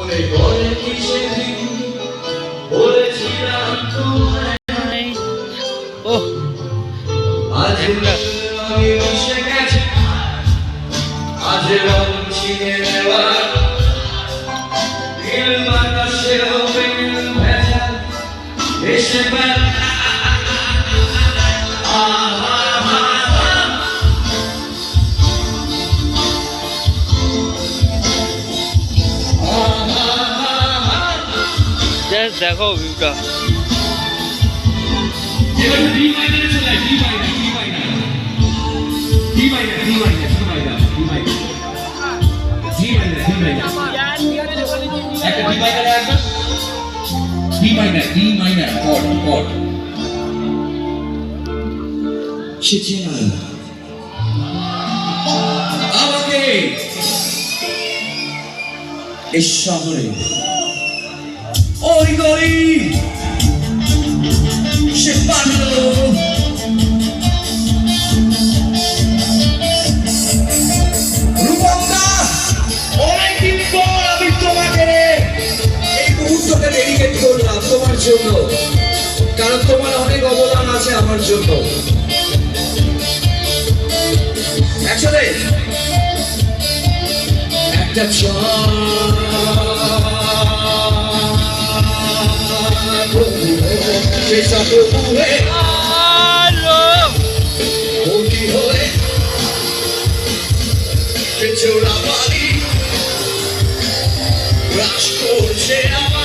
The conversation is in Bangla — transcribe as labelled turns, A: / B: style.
A: মনে পড়ে কি সেদিন বলেছিলাম তোমায় আজ আমি মিশে গেছে আজ রং ছিনে নেওয়া নীল বাতাসে ভেজা এসে
B: দেখো ভিউটা
A: এবার ডি মাইনারে চলে D minor D minor D minor D minor D minor D minor D minor D minor একটা ডি মাইনার একটা ডি মাইনার কর্ড সে চেনা আমাকে এই শহরে ওই গলি সে পারলো রূপমদা অনেকদিন পর আমি তোমাকে এই মুহূর্তটা ডেডিকেট করলাম তোমার জন্য কারণ তোমার অনেক অবদান আছে আমার জন্য একসাথে একটা Esa mujer Porque hoy Hecho la mani Rash Corse